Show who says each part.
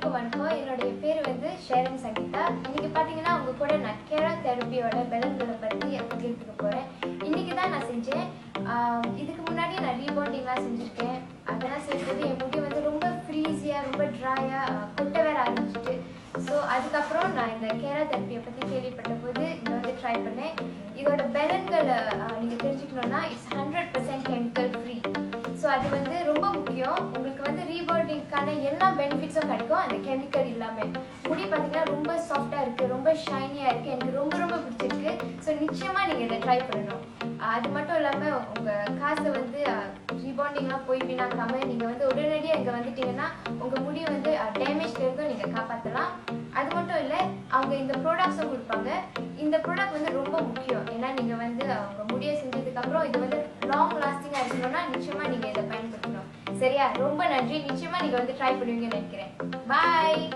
Speaker 1: எல்லாருக்கும் வணக்கம். என்னுடைய பேர் வந்து ஷேரன் சங்கீதா. இன்னைக்கு பார்த்தீங்கன்னா உங்க கூட நான் கேரா தெரப்பியோட பெலன்களை பற்றி பகிர்ந்துக்க போகிறேன். இன்னைக்கு தான் நான் செஞ்சேன். இதுக்கு முன்னாடி நான் ரீபாண்டிங்லாம் செஞ்சுருக்கேன். அதெல்லாம் செய்யும்போது என் முடி வந்து ரொம்ப ஃப்ரீஸியாக, ரொம்ப ட்ராயாக, கொட்ட வேற ஆரம்பிச்சிட்டு. ஸோ அதுக்கப்புறம் நான் இந்த கேரா தெரப்பியை பற்றி கேள்விப்பட்ட போது இதை வந்து ட்ரை பண்ணேன். இதோட பெலன்களை நீங்கள் தெரிஞ்சுக்கணுன்னா இட்ஸ் 100% கெமிக்கல் ஃப்ரீ. ஸோ அது வந்து ரொம்ப முக்கியம். உங்களுக்கு வந்து ரீபாண்டிங்க்கான எல்லா பெனிஃபிட்ஸும் கிடைக்கும் அந்த கெமிக்கல் இல்லாமல். முடி பார்த்தீங்கன்னா ரொம்ப சாஃப்டாக இருக்குது, ரொம்ப ஷைனியாக இருக்குது. எனக்கு ரொம்ப ரொம்ப பிடிச்சிருக்கு. ஸோ நிச்சயமாக நீங்கள் இதை ட்ரை பண்ணணும். அது மட்டும் இல்லாமல் உங்கள் காசை வந்து ரீபாண்டிங்லாம் போய் வீணாக்காமல் நீங்கள் வந்து உடனடியாக இங்கே வந்துட்டீங்கன்னா உங்கள் முடி வந்து டேமேஜ்லேருந்தும் நீங்கள் காப்பாற்றலாம். அது மட்டும் இல்லை, அவங்க இந்த ப்ராடக்ட்ஸும் கொடுப்பாங்க. இந்த ப்ராடக்ட் வந்து ரொம்ப முக்கியம். ஏன்னா நீங்கள் வந்து அவங்க முடியை செஞ்சதுக்கப்புறம் இது வந்து லாங் லாஸ்டிங்காக இருக்கணும்னா நிச்சயமாக நீங்கள் இதை பயன்படுத்தணும். சரியா? ரொம்ப நன்றி. நிச்சயமாக நீங்கள் வந்து ட்ரை பண்ணுவீங்கன்னு நினைக்கிறேன். பாய்.